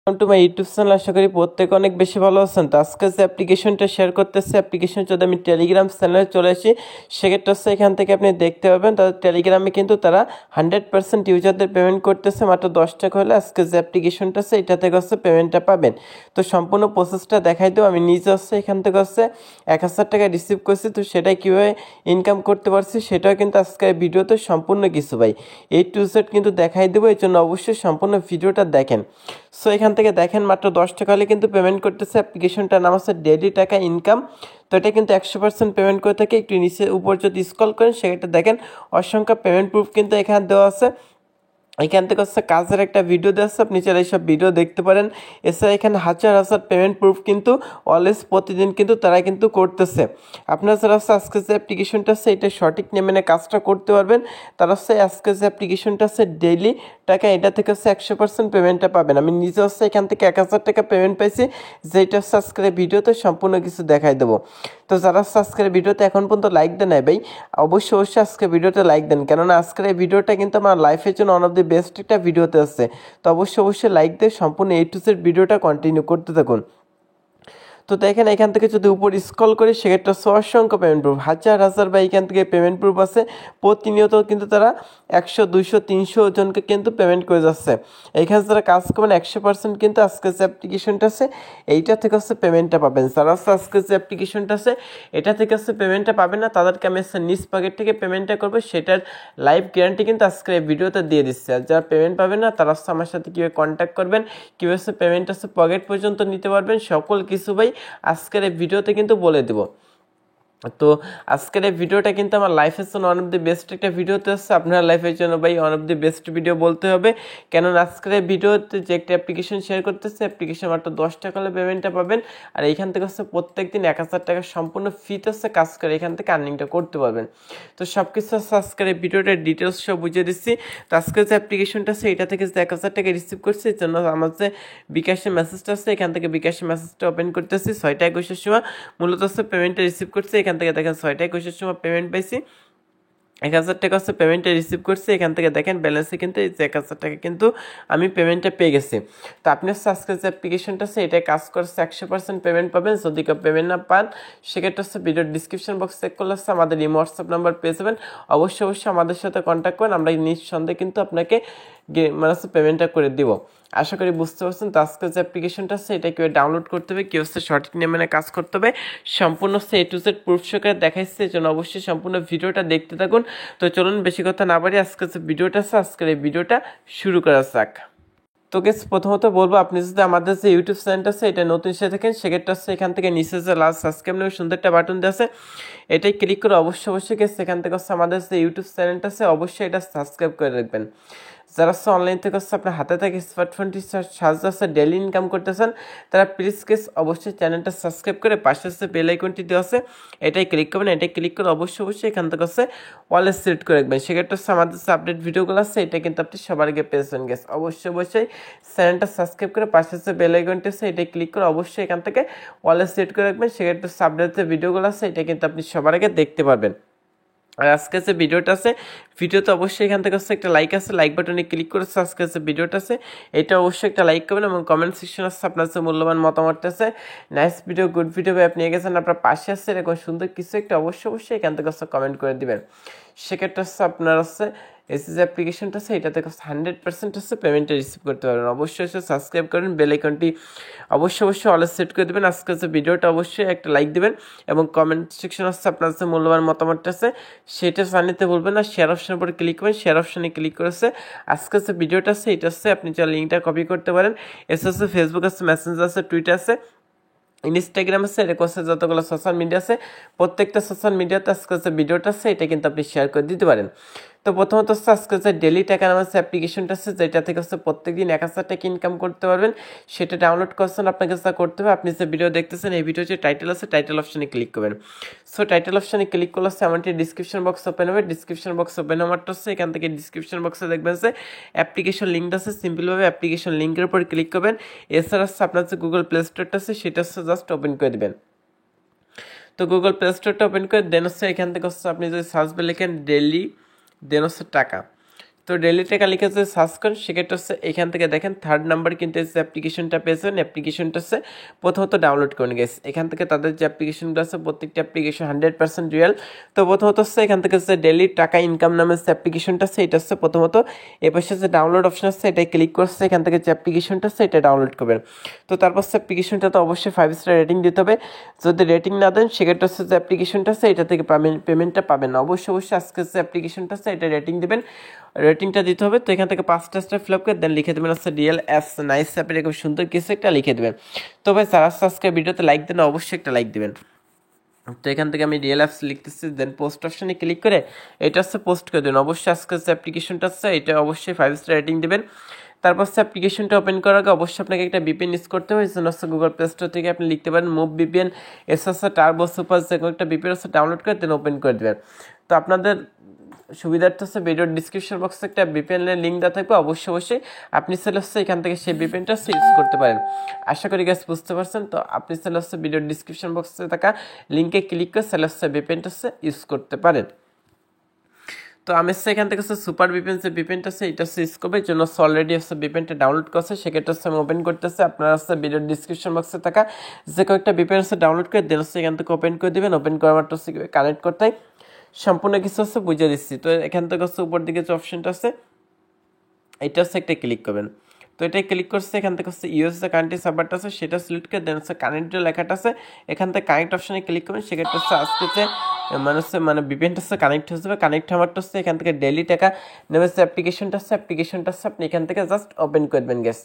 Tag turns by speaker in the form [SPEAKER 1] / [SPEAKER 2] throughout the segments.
[SPEAKER 1] Welcome to my YouTube channel. আশা করি প্রত্যেকে অনেক বেশি ভালো আছেন। তো আজকে যে অ্যাপ্লিকেশনটা শেয়ার করতেছে, অ্যাপ্লিকেশন যদি আমি টেলিগ্রাম চ্যানেলে চলে আসি, সেক্ষেত্রে হচ্ছে এখান থেকে আপনি দেখতে পাবেন তাদের টেলিগ্রামে কিন্তু তারা 100% ইউজারদের পেমেন্ট করতেছে মাত্র 10 টাকা হলে। আজকে যে অ্যাপ্লিকেশনটা আছে এটা থেকে হচ্ছে পেমেন্টটা পাবেন। তো সম্পূর্ণ প্রসেসটা দেখাই দেবো। আমি নিজে হচ্ছে এখান থেকে হচ্ছে 1000 টাকা রিসিভ করছি। তো সেটাই কীভাবে ইনকাম করতে পারছি সেটাও কিন্তু আজকের ভিডিওতে সম্পূর্ণ কিছু ভাই A to Z কিন্তু দেখাই দেবো। এই জন্য অবশ্যই সম্পূর্ণ ভিডিওটা দেখেন। সো এখান থেকে দেখেন মাত্র 10 টাকা হলে কিন্তু পেমেন্ট করতেছে। অ্যাপ্লিকেশনটার নাম হচ্ছে ডেইলি টাকা ইনকাম। তো এটা কিন্তু 100% পেমেন্ট করে থাকে। একটু নিচে উপর যদি স্ক্রল করেন সেটা দেখেন অসংখ্য পেমেন্ট প্রুফ কিন্তু এখানে দেওয়া আছে। এখান থেকে হচ্ছে কাজের একটা ভিডিও দেওয়া আছে, আপনি চাইলে এইসব ভিডিও দেখতে পারেন। এছাড়া এখানে হাজার হাজার পেমেন্ট প্রুফ কিন্তু অলওয়েজ প্রতিদিন কিন্তু তারা কিন্তু করতেছে। আপনারা যারা হচ্ছে আজকে যে অ্যাপ্লিকেশনটা আছে এটা সঠিক মেনে কাজটা করতে পারবেন, তারা হচ্ছে আজকে যে অ্যাপ্লিকেশনটা আছে ডেইলি টাকা, এটা থেকে হচ্ছে 100% পেমেন্টটা পাবেন। আমি নিজে হচ্ছে এখান থেকে 1000 টাকা পেমেন্ট পাইছি, যেটা হচ্ছে আজকের ভিডিওতে সম্পূর্ণ কিছু দেখাই দেবো। তো যারা হচ্ছে আজকের ভিডিওতে এখন পর্যন্ত লাইক দেন নাই ভাই, অবশ্যই অবশ্যই আজকে ভিডিওতে লাইক দেন, কেননা আজকের এই ভিডিওটা কিন্তু আমার লাইফের জন্য ওয়ান অফ দি বেস্ট একটা ভিডিওতে আছে। তো অবশ্যই অবশ্যই লাইক দিয়ে সম্পূর্ণ A to Z ভিডিওটা কন্টিনিউ করতে থাকুন। তো দেখেন এখান থেকে যদি উপর স্ক্রল করি সেক্ষেত্রে অসংখ্য পেমেন্ট প্রুফ, হাজার হাজার বা এখান থেকে পেমেন্ট প্রুফ আছে। প্রতিনিয়ত কিন্তু তারা 100 200 300 জনকে কিন্তু পেমেন্ট করে যাচ্ছে। এইখানে যারা কাজ করবেন 100% কিন্তু আজকে যে অ্যাপ্লিকেশনটা আছে এইটা থেকে হচ্ছে পেমেন্টটা পাবেন। যারা হচ্ছে আজকে যে অ্যাপ্লিকেশনটা আছে এটা থেকে হচ্ছে পেমেন্টটা পাবেন না, তাদেরকে আমি হচ্ছে নিজ পকেট থেকে পেমেন্টটা করবো, সেটার লাইভ গ্যারান্টি কিন্তু আজকের এই ভিডিওতে দিয়ে দিচ্ছে। আর যারা পেমেন্ট পাবেন না তারা হচ্ছে আমার সাথে কীভাবে কন্ট্যাক্ট করবেন, কীভাবে হচ্ছে পেমেন্ট হচ্ছে পকেট পর্যন্ত নিতে পারবেন, সকল কিছু ভাই আজকের এই ভিডিওতে কিন্তু বলে দেব। তো আজকের এই ভিডিওটা কিন্তু আমার লাইফের জন্য ওয়ান অফ দি বেস্ট একটা ভিডিওতে আসছে। আপনার লাইফের জন্য ভাই one of the best video বলতে হবে, কেননা আজকের এই ভিডিওতে যে একটা অ্যাপ্লিকেশন শেয়ার করতেছে, অ্যাপ্লিকেশন মাত্র 10 টাকা হলে পেমেন্টটা পাবেন। আর এইখান থেকে হচ্ছে প্রত্যেক দিন 1000 টাকা সম্পূর্ণ ফ্রিতে হচ্ছে কাজ করে এখান থেকে আর্নিংটা করতে পারবেন। তো সব কিছু হচ্ছে আজকের এই ভিডিওটার ডিটেলস সব বুঝিয়ে দিচ্ছি। তো আজকের যে অ্যাপ্লিকেশনটা আছে এটা থেকে যে 1000 টাকা রিসিভ করছি, এর জন্য আমার যে বিকাশের মেসেজটা আছে এখান থেকে বিকাশের মেসেজটা ওপেন করতেছি। 6টা 21-এর সময় মূলত হচ্ছে পেমেন্টটা রিসিভ করছি। এখান থেকে দেখেন 6টা 21-এর সময় পেমেন্ট পাইছি, 1000 টাকা হচ্ছে পেমেন্টটা রিসিভ করছি। এখান থেকে দেখেন ব্যালেন্সে কিন্তু এই যে 1000 টাকা কিন্তু আমি পেমেন্টটা পেয়ে গেছি। তো আপনি হচ্ছে আজকে যে অ্যাপ্লিকেশনটা আছে এটা কাজ করছে 100% পেমেন্ট পাবেন। যদি কেউ পেমেন্ট না পান সেক্ষেত্রে হচ্ছে ভিডিওর ডিসক্রিপশন বক্স চেক করলে হচ্ছে আমাদের ইমো হোয়াটসঅ্যাপ নাম্বার পেয়ে যাবেন। অবশ্যই অবশ্যই আমাদের সাথে কন্ট্যাক্ট করেন, আমরা নিঃসন্দেহে কিন্তু আপনাকে মানে হচ্ছে পেমেন্টটা করে দিব। আশা করি বুঝতে পারছেন। তো আজকে যে অ্যাপ্লিকেশনটা আছে এটা কেউ ডাউনলোড করতে হবে, কেউ হচ্ছে সঠিক নিয়মে কাজ করতে হবে, সম্পূর্ণ হচ্ছে A to Z প্রুফ সহকারে দেখাইছে। এই জন্য অবশ্যই সম্পূর্ণ ভিডিওটা দেখতে থাকুন। তো চলুন বেশি কথা না বাড়ি আজকে যে ভিডিওটা আছে আজকের এই ভিডিওটা শুরু করা যাক। তো গেস প্রথমত বলবো, আপনি যদি আমাদের যে ইউটিউব চ্যানেলটা আছে এটা নতুন এসে থাকেন সেক্ষেত্রে হচ্ছে এখান থেকে নিচে যে লাস্ট সাবস্ক্রাইব নামে সুন্দর একটা বাটন দেওয়া আছে এটাই ক্লিক করে অবশ্যই অবশ্যই গেস এখান থেকে হচ্ছে আমাদের যে ইউটিউব চ্যানেলটা আছে অবশ্যই এটা সাবস্ক্রাইব করে রাখবেন। যারা হচ্ছে অনলাইন থেকে হচ্ছে আপনার হাতে থেকে স্মার্টফোনটি সাহায্যে হচ্ছে ডেলি ইনকাম করতেছেন তারা প্লিজ কেস অবশ্যই চ্যানেলটা সাবস্ক্রাইব করে পাশে হচ্ছে বেল আইকনটি দেওয়া আছে এটাই ক্লিক করবেন। এটাই ক্লিক করে অবশ্যই অবশ্যই এখান থেকে হচ্ছে ওয়ালে সিলেক্ট করে রাখবেন। সেক্ষেত্রে হচ্ছে আমাদের যে আপডেট ভিডিওগুলো আছে এটা কিন্তু আপনি সবার আগে পেয়েছেন। গেস অবশ্যই অবশ্যই চ্যানেলটা সাবস্ক্রাইব করে পাশে হচ্ছে বেল আইকনটি আছে এটাই ক্লিক করে অবশ্যই এখান থেকে ওয়ালে সিলেক্ট করে রাখবেন। সেক্ষেত্রে হচ্ছে আপডেট যে ভিডিওগুলো আছে এটা কিন্তু আপনি সবার আগে দেখতে পারবেন। আর আজকে যে ভিডিওটা আছে ভিডিওতে অবশ্যই এখান থেকে হচ্ছে একটা লাইক আছে, লাইক বাটনে ক্লিক করে আজকে যে ভিডিওটা আছে এটা অবশ্যই একটা লাইক করবেন এবং কমেন্ট সেকশন আছে আপনার যে মূল্যবান মতামতটা আছে, নাইস ভিডিও গুড ভিডিও আপনি গেছেন আপনার পাশে আসছে এরকম সুন্দর কিছু একটা অবশ্যই অবশ্যই এখান থেকে হচ্ছে কমেন্ট করে দিবেন। সেক্ষেত্রে হচ্ছে আপনার হচ্ছে এসি যে অ্যাপ্লিকেশনটা আছে এটা থেকে 100% হচ্ছে পেমেন্টটা রিসিভ করতে পারবেন। অবশ্যই সাবস্ক্রাইব করেন, বেল আইকনটি অবশ্যই অবশ্যই অল সেট করে দেবেন। আজকে যে ভিডিওটা অবশ্যই একটা লাইক দেবেন এবং কমেন্ট সেকশন হচ্ছে আপনার যে মূল্যবান মতামতটা আছে সেটা জানিতে বলবেন না। শেয়ার অপশনের উপরে ক্লিক করবেন, শেয়ার অপশনে ক্লিক করেছে আজকে যে ভিডিওটা আছে এটা হচ্ছে আপনি যা লিঙ্কটা কপি করতে পারেন। এস আছে ফেসবুক আছে, মেসেঞ্জার আছে, টুইটার আছে, ইনস্টাগ্রাম আছে, এরকম আছে যতগুলো সোশ্যাল মিডিয়া আছে প্রত্যেকটা সোশ্যাল মিডিয়াতে আজকে যে ভিডিওটা আছে এটা কিন্তু আপনি শেয়ার করে দিতে পারেন। তো প্রথমত হচ্ছে আজকে যে ডেলি টাকা নামের যে অ্যাপ্লিকেশনটা আছে যেটা থেকে হচ্ছে প্রত্যেকদিন 1000 টাকা ইনকাম করতে পারবেন, সেটা ডাউনলোড করছেন আপনাকে যা করতে হবে আপনি যে ভিডিও দেখতেছেন এই ভিডিও যে টাইটেল আছে টাইটেল অপশনে ক্লিক করবেন। সো টাইটেল অপশনে ক্লিক করলে হচ্ছে এমনটি ডিসক্রিপশন বক্স ওপেন হবে। ডিসক্রিপশন বক্স ওপেন হওয়ার হচ্ছে এখান থেকে ডিসক্রিপশন বক্সে দেখবেন যে অ্যাপ্লিকেশন লিঙ্কটা আছে, সিম্পলভাবে অ্যাপ্লিকেশন লিঙ্কের উপর ক্লিক করবেন। এছাড়া হচ্ছে আপনার যে গুগল প্লে স্টোরটা আছে সেটা হচ্ছে জাস্ট ওপেন করে দেবেন। তো গুগল প্লে স্টোরটা ওপেন করে দেন হচ্ছে এখান থেকে হচ্ছে আপনি যদি সার্চ বে লেখেন ডেলি দেন হচ্ছে টাকা, তো ডেইলি টাকা লিখে যদি সার্চ করেন সেক্ষেত্রে হচ্ছে এখান থেকে দেখেন 3rd নাম্বার কিন্তু যে অ্যাপ্লিকেশনটা পেয়েছেন, অ্যাপ্লিকেশনটা হচ্ছে প্রথমত ডাউনলোড করে গেছে। এখান থেকে তাদের যে অ্যাপ্লিকেশনগুলো আছে প্রত্যেকটা অ্যাপ্লিকেশন 100% রিয়েল। তো প্রথমত হচ্ছে এখান থেকে যে ডেইলি টাকা ইনকাম নামের যে অ্যাপ্লিকেশনটা আছে এটা হচ্ছে প্রথমত এই পাশে যে ডাউনলোড অপশন আছে এটাই ক্লিক করছে, এখান থেকে যে অ্যাপ্লিকেশনটা আছে এটা ডাউনলোড করবেন। তো তারপর হচ্ছে অ্যাপ্লিকেশনটা তো অবশ্যই 5 স্টার রেটিং দিতে হবে। যদি রেটিং না দেন সেক্ষেত্রে হচ্ছে যে অ্যাপ্লিকেশনটা আছে এটা থেকে পেমেন্টটা পাবেন না। অবশ্যই আজকে যে অ্যাপ্লিকেশনটা আছে এটা রেটিং দেবেন, রেটিংটা দিতে হবে। তো এখান থেকে 5টা স্টার ফিল আপ করে দেন লিখে দেবেন হচ্ছে রিয়েল অ্যাপস নাইস অ্যাপের এরকম সুন্দর কিছু একটা লিখে দেবেন। তো ভাই যারা আজকে ভিডিওতে লাইক দেন অবশ্যই একটা লাইক দেবেন। তো এখান থেকে আমি রিয়েল অ্যাপস লিখতেছি, দেন পোস্ট অপশানে ক্লিক করে এটা হচ্ছে পোস্ট করে দেবেন। অবশ্যই আজকে যে অ্যাপ্লিকেশনটা আছে এটা অবশ্যই 5 স্টার রেটিং দেবেন। তারপর হচ্ছে অ্যাপ্লিকেশনটা ওপেন করার আগে অবশ্যই আপনাকে একটা ভিপিএন ইউজ করতে হবে। এই জন্য হচ্ছে গুগল প্লে স্টোর থেকে আপনি লিখতে পারেন মুভ ভিপিএন, এস হচ্ছে টার্বো সুপার, যে কোনো একটা ভিপিএন হচ্ছে ডাউনলোড করে দেন ওপেন করে দেবেন। তো আপনাদের সুবিধার্থে হচ্ছে ভিডিওর ডিসক্রিপশন বক্সে একটা ভিপিএনের লিঙ্ক দেওয়া থাকবে, অবশ্যই আপনি চাইলে হচ্ছে এখান থেকে সেই ভিপিএনটা ইউজ করতে পারেন। আশা করি গ্যাস বুঝতে পারছেন। তো আপনি চাইলে হচ্ছে ভিডিওর ডিসক্রিপশন বক্সে থাকা লিঙ্কে ক্লিক করে চাইলে হচ্ছে ভিপিএনটা ইউজ করতে পারেন। তো আমি হচ্ছে এখান থেকে হচ্ছে সুপার ভিপিএন যে ভিপিএনটা আছে এটা হচ্ছে ইউজ করবে, এই জন্য অলরেডি হচ্ছে ভিপিএনটা ডাউনলোড করছে, সেক্ষেত্রে হচ্ছে আমি ওপেন করতেছে। আপনারা হচ্ছে ভিডিওর ডিসক্রিপশন বক্সে থাকা যে কয়েকটা ভিপিএন হচ্ছে ডাউনলোড করে দেন হচ্ছে এখান থেকে ওপেন করে দেবেন। ওপেন করার মাত্র হচ্ছে কানেক্ট করতে হয়, সম্পূর্ণ কিছু হচ্ছে বুঝিয়ে দিচ্ছি। তো এখান থেকে হচ্ছে উপর দিকে যে অপশনটা আছে এটা হচ্ছে একটা ক্লিক করবেন। তো এটাই ক্লিক করছে, এখান থেকে হচ্ছে ইউএস যে কারেন্ট সার্ভারটা আছে সেটা সিলেক্ট করে দেন হচ্ছে কানেক্ট যে লেখাটা আছে এখান থেকে কানেক্ট অপশনে ক্লিক করবেন। সেক্ষেত্রে হচ্ছে আজকে যে মানে ভিপিএনটা হচ্ছে কানেক্ট হয়ে যাবে। কানেক্ট হওয়ারটা হচ্ছে এখান থেকে ডেইলি টাকা নেবে যে অ্যাপ্লিকেশনটা আছে আপনি এখান থেকে জাস্ট ওপেন করে দেবেন। গ্যাস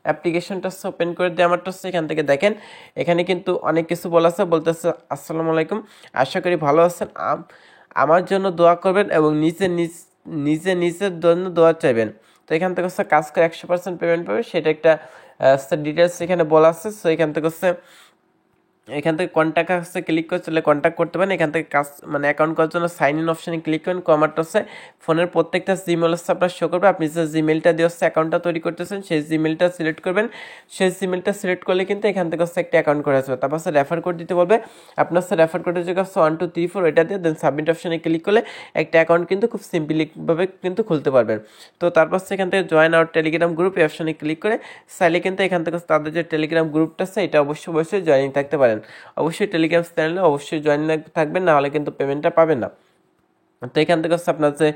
[SPEAKER 1] অ্যাপ্লিকেশনটা হচ্ছে ওপেন করে দিয়ে আমারটা হচ্ছে এখান থেকে দেখেন এখানে কিন্তু অনেক কিছু বলা আছে, বলতেছে আসসালামু আলাইকুম, আশা করি ভালো আছেন, আমার জন্য দোয়া করবেন এবং নিজের জন্য দোয়া চাইবেন। তো এখান থেকে হচ্ছে কাজ করে 100% পেমেন্ট পাবে, সেটা একটা ডিটেলস এখানে বলা আছে। সো এখান থেকে হচ্ছে কন্ট্যাক্ট হচ্ছে ক্লিক করে চলে কন্ট্যাক্ট করতে পারেন। এখান থেকে কাজ মানে অ্যাকাউন্ট করার জন্য সাইন ইন অপশানে ক্লিক করেন। কমারটা হচ্ছে ফোনের প্রত্যেকটা জিমেল হচ্ছে আপনার শো করবে। আপনি যে জিমেলটা দিয়ে হচ্ছে অ্যাকাউন্টটা তৈরি করতেছেন সেই জিমেলটা সিলেক্ট করবেন। সেই জিমেলটা সিলেক্ট করলে কিন্তু এখান থেকে হচ্ছে একটা অ্যাকাউন্ট করা আসবে। তারপর হচ্ছে রেফার কোড দিতে বলবে, আপনার হচ্ছে রেফার কোডের জায়গায় হচ্ছে 1 2 3 4 এটা দিয়ে দেন সাবমিট অপশানে ক্লিক করলে একটা অ্যাকাউন্ট কিন্তু খুব সিম্পলিভাবে কিন্তু খুলতে পারবেন। তো তারপর হচ্ছে এখান থেকে জয়েন আওয়ার টেলিগ্রাম গ্রুপ এই অপশানে ক্লিক করে চাইলে কিন্তু এখান থেকে তাদের যে টেলিগ্রাম গ্রুপটা আছে এটা অবশ্যই জয়েনিং থাকতে পারেন। অবশ্যই টেলিগ্রাম চ্যানেলে অবশ্যই জয়েন থাকবেন, না হলে কিন্তু পেমেন্টটা পাবেন না। তো এখান থেকে হচ্ছে আপনার যে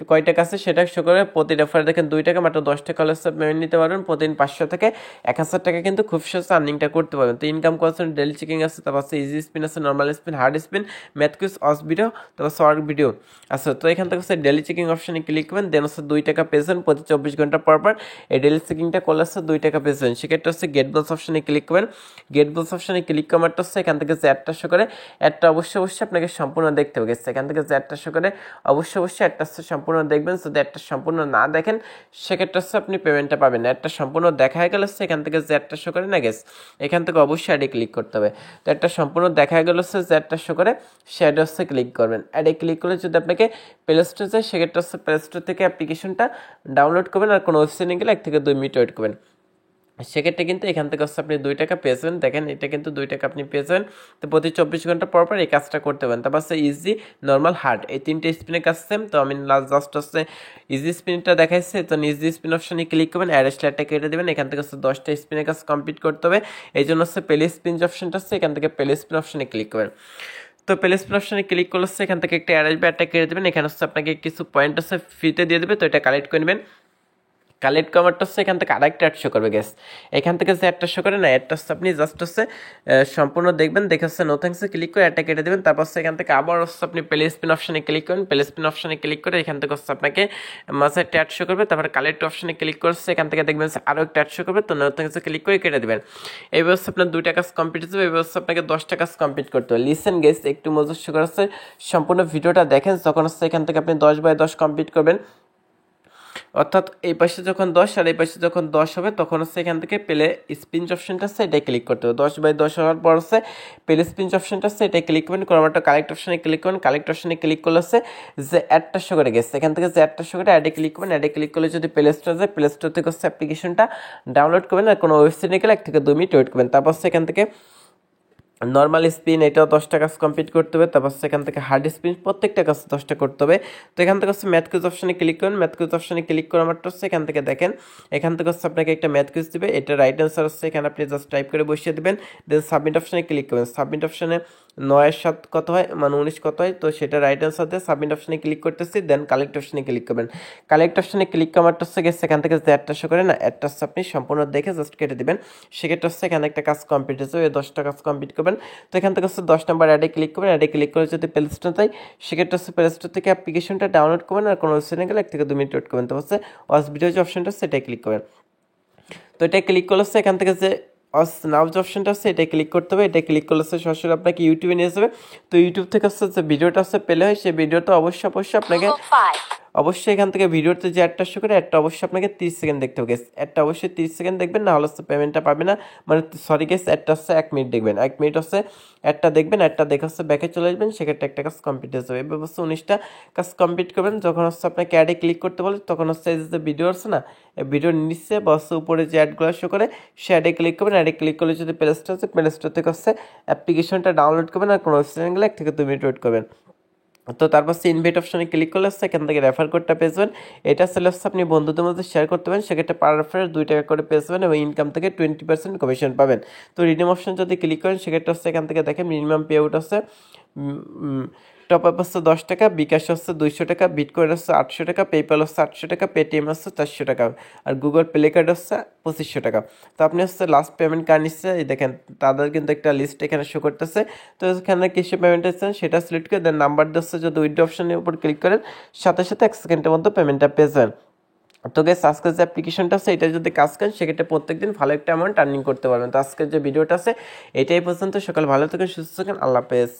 [SPEAKER 1] কয় টাকা আছে সেটা শো করে। প্রতি রেফারে দেখেন 2 টাকা, মাত্র 10 টাকা হলে পেমেন্ট নিতে পারবেন। প্রতিদিন 500 থেকে 1000 টাকা কিন্তু খুব সহজে আর্নিংটা করতে পারবেন। তো ইনকাম করছেন ডেলি চেকিং আছে, তারপর আছে ইজি স্পিন আছে, normal spin, hard spin, math quiz, অস ভিডিও, তারপর শর্ট ভিডিও আছে। তো এখান থেকে হচ্ছে ডেলি চেকিং অপশনে ক্লিক করবেন, দেন হচ্ছে 2 টাকা পেয়েছেন প্রতি 24 ঘন্টা পর এই ডেলি চেকিংটা করলে হচ্ছে 2 টাকা পেয়েছেন। সেক্ষেত্রে হচ্ছে গেট বোনাস অপশনে ক্লিক করবেন। গেট বোনাস অপশনে ক্লিক করার হচ্ছে এখান থেকে যে অ্যাডটা শো করে অ্যাডটা অবশ্যই আপনাকে সম্পূর্ণ দেখতে হবে। এখান থেকে যে অ্যাডটা শো করে অবশ্যই অ্যাডটা সম্পূর্ণ দেখবেন। যদি অ্যাডটা সম্পূর্ণ না দেখেন সেক্ষেত্রে হচ্ছে আপনি পেমেন্টটা পাবেন না। অ্যাডটা সম্পূর্ণ দেখা গেলে হচ্ছে এখান থেকে যে অ্যাডটা শো করে না গেস এখান থেকে অবশ্যই অ্যাডে ক্লিক করতে হবে। তো অ্যাডটা সম্পূর্ণ দেখা গেলে হচ্ছে যে অ্যাডটা শো করে সে অ্যাডে হচ্ছে ক্লিক করবেন। অ্যাডে ক্লিক করলে যদি আপনাকে প্লে স্টোর যায় সেক্ষেত্রে হচ্ছে প্লে স্টোর থেকে অ্যাপ্লিকেশনটা ডাউনলোড করবেন, আর কোনো ওয়েবসাইটে গেলে 1 থেকে 2 মিনিট ওয়েট করবেন। সেক্ষেত্রে কিন্তু এখান থেকে হচ্ছে আপনি 2 টাকা পেয়েছেন। দেখেন এটা কিন্তু 2 টাকা আপনি পেয়েছেন। তো প্রতি 24 ঘন্টা পর এই কাজটা করতে পারেন। তারপর হচ্ছে ইজি, নর্মাল, হার্ড এই 3টে স্পিনের কাজ সেম। তো আমি জাস্ট হচ্ছে ইজি স্পিনটা দেখাইছে, তো ইজি স্পিন অপশনে ক্লিক করবেন, অ্যাড স্ল্যাটটা কেটে দেবেন। এখান থেকে হচ্ছে 10টা স্পিনের কাজ কমপ্লিট করতে হবে, এই জন্য হচ্ছে প্লে স্পিন যে অপশনটা আছে এখান থেকে প্লে স্পিন অপশনে ক্লিক করবেন। তো প্লে স্পিন অপশনে ক্লিক করলে হচ্ছে এখান থেকে একটা অ্যাড আসবে, অ্যাডটা কেটে দেবেন। এখানে হচ্ছে আপনাকে কিছু পয়েন্ট আছে ফ্রিতে দিয়ে দেবে, তো এটা কালেক্ট করে নেবেন। কালেক্ট কমারটা হচ্ছে এখান থেকে আরেকটা অ্যাড শো করবে গ্যাস এখান থেকে যে অ্যাডটা শো করে না অ্যাডটা হচ্ছে আপনি জাস্ট হচ্ছে সম্পূর্ণ দেখবেন, দেখে হচ্ছে নো থ্যাঙ্কসে ক্লিক করে অ্যাডটা কেটে দেবেন। তারপর হচ্ছে এখান থেকে আবার হচ্ছে আপনি প্লে স্পিন অপশনে ক্লিক করেন। প্লে স্পিন অপশনে ক্লিক করে এখান থেকে হচ্ছে আপনাকে মাঝে একটা অ্যাড শো করবে, তারপরে কালেক্ট অপশনে ক্লিক করছে এখান থেকে দেখবেন আরও একটা অ্যাড শো করবে, তো নো থ্যাঙ্কসে ক্লিক করে কেটে দেবেন। এইবার হচ্ছে আপনার 2টা কাজ কমপ্লিট হবে, এবার হচ্ছে আপনাকে 10টা কাজ কমপ্লিট করতে হবে। লিসেন গেস একটু মজা শো করা হচ্ছে, সম্পূর্ণ ভিডিওটা দেখেন। যখন হচ্ছে এখান থেকে আপনি 10/10 কমপ্লিট করবেন, অর্থাৎ এই পাশে যখন 10 আর এই পাশে যখন 10 হবে তখন হচ্ছে এখান থেকে প্লে স্পিন অপশনটা আছে এটাই ক্লিক করতে হবে। 10/10 হওয়ার পর হচ্ছে প্লে স্পিন অপশনটা আছে এটাই ক্লিক করবেন। ক্রমাটা কালেক্ট অপশনে ক্লিক করবেন। কালেক্ট অপশনে ক্লিক করলে হচ্ছে যে অ্যাডটা শো করে গেছে এখান থেকে যে অ্যাডটা শো করে অ্যাডে ক্লিক করবেন। অ্যাডে ক্লিক করলে যদি প্লে স্টোর যায় প্লে স্টোর থেকে হচ্ছে অ্যাপ্লিকেশনটা ডাউনলোড করবেন, আর কোনো ওয়েবসাইটে গেলে 1 থেকে 2 মিনিট ওয়েট করবেন। তারপর হচ্ছে এখান থেকে নর্মাল স্পিন এটাও 10টা কাজ কমপ্লিট করতে হবে। তারপর সেখান থেকে হার্ড স্পিন প্রত্যেকটা কাজ 10টা করতে হবে। তো এখান থেকে হচ্ছে ম্যাথ কুইজ অপশানে ক্লিক করুন। ম্যাথ কুইজ অপশানে ক্লিক করা মাত্র হচ্ছে এখান থেকে দেখেন, এখান থেকে হচ্ছে আপনাকে একটা ম্যাথ কুইজ দেবে। এটা রাইট অ্যান্সার হচ্ছে এখানে আপনি জাস্ট টাইপ করে বসিয়ে দেবেন। দেন সাবমিট অপশানে ক্লিক করবেন। সাবমিট অপশানে 9 এর 7 কত হয়, মানে 19 কত হয়, তো সেটা রাইট অ্যান্সার দিয়ে সাবমিট অপশানে ক্লিক করতেছি। দেন কালেক্ট অপশানে ক্লিক করবেন। কালেক্ট অপশানে ক্লিক করা মাত্র হচ্ছে গেছে এখান থেকে যে অ্যাডটা শো করে না, অ্যাডটা হচ্ছে আপনি সম্পূর্ণ দেখে জাস্ট কেটে দেবেন। সেক্ষেত্রে হচ্ছে এখানে একটা কাজ কমপ্লিট হচ্ছে, ওই 10টা কাজ কমপ্লিট করবেন। তো এখান থেকে হচ্ছে 10 নম্বর অ্যাডে ক্লিক করবেন। অ্যাডে ক্লিক করে যদি প্লে স্টোর তাই সেক্ষেত্রে হচ্ছে প্লে স্টোর থেকে অ্যাপ্লিকেশনটা ডাউনলোড করবেন। আর কোনো ওয়েবসাইটে গেলে 1 থেকে 2 মিনিট ওয়েট করবেন। তো হচ্ছে ওয়াচ ভিডিও যে অপশনটা সেটাই ক্লিক করবেন। তো এটা ক্লিক করলে হচ্ছে এখান থেকে যে নাও যে অপশনটা আছে এটা ক্লিক করতে হবে। এটা ক্লিক করলে হচ্ছে সরাসরি আপনাকে ইউটিউবে নিয়ে যাবে। তো ইউটিউব থেকে হচ্ছে যে ভিডিওটা হচ্ছে পেলে হয়, সেই ভিডিওটা অবশ্যই আপনাকে অবশ্যই এখান থেকে ভিডিওতে যে অ্যাডটা শো করে অ্যাডটা অবশ্যই আপনাকে 30 সেকেন্ড দেখতে হবে। অ্যাডটা অবশ্যই 30 সেকেন্ড দেখবেন, না হলে হচ্ছে পেমেন্টটা পাবে না। মানে সরি গেস, অ্যাডটা হচ্ছে 1 মিনিট দেখবেন। 1 মিনিট হচ্ছে অ্যাডটা দেখবেন, অ্যাডটা দেখে হচ্ছে ব্যাকে চলে আসবেন। সেক্ষেত্রে একটা কাজ কমপ্লিট হয়ে যাবে। এবার হচ্ছে 19টা কাজ কমপ্লিট করবেন। যখন হচ্ছে আপনাকে অ্যাডে ক্লিক করতে বলে তখন হচ্ছে এই যে ভিডিও আছে না, এই ভিডিওর নিচে বা হচ্ছে উপরে যে অ্যাডগুলো শো করে সে অ্যাডে ক্লিক করবেন। অ্যাডে ক্লিক করলে যদি প্লে স্টোর আছে, প্লে স্টোর থেকে হচ্ছে অ্যাপ্লিকেশনটা ডাউনলোড করবেন। আর কোনো ওয়েবসাইটে গেলে 1 থেকে 2 মিনিট ওয়েট করবেন। তো তারপর সে ইনভাইট অপশনে ক্লিক করলে হচ্ছে এখান থেকে রেফার কোডটা পেয়ে যাবেন। এটা আসলে হচ্ছে আপনি বন্ধুদের মধ্যে শেয়ার করতে পারেন। সেক্ষেত্রে পার রেফারের 2 টাকা করে পেয়ে যাবেন এবং ইনকাম থেকে 20% কমিশন পাবেন। তো রিডিম অপশন যদি ক্লিক করেন সেক্ষেত্রে হচ্ছে এখান থেকে দেখেন মিনিমাম পে আউট হচ্ছে টপ আপ হচ্ছে 10 টাকা, বিকাশ হচ্ছে 200 টাকা, বিটকয়েন হচ্ছে 800 টাকা, পেপ্যাল হচ্ছে 800 টাকা, পেটিএম হচ্ছে 400 টাকা, আর গুগল প্লে কার্ড হচ্ছে 2500 টাকা। তো আপনি হচ্ছে লাস্ট পেমেন্ট কার নিচ্ছে এই দেখেন, তাদের কিন্তু একটা লিস্ট এখানে শো করতেছে। তো এখানে কিসে পেমেন্ট হচ্ছে সেটা সিলেক্ট করে দেন নাম্বার দিচ্ছে, যদি উইথড্র অপশনের উপর ক্লিক করেন সাথে সাথে 1 সেকেন্ডের মধ্যে পেমেন্টটা পেয়ে যাবেন। তো গাইস আজকের যে অ্যাপ্লিকেশনটা আছে এটা যদি কাজ করেন সেক্ষেত্রে প্রত্যেকদিন ভালো একটা অ্যামাউন্ট আর্নিং করতে পারবেন। তো আজকের যে ভিডিওটা আছে এটাই পর্যন্ত। সকাল ভালো থাকেন, সুস্থ থাকেন, আল্লাহ হাফেজ।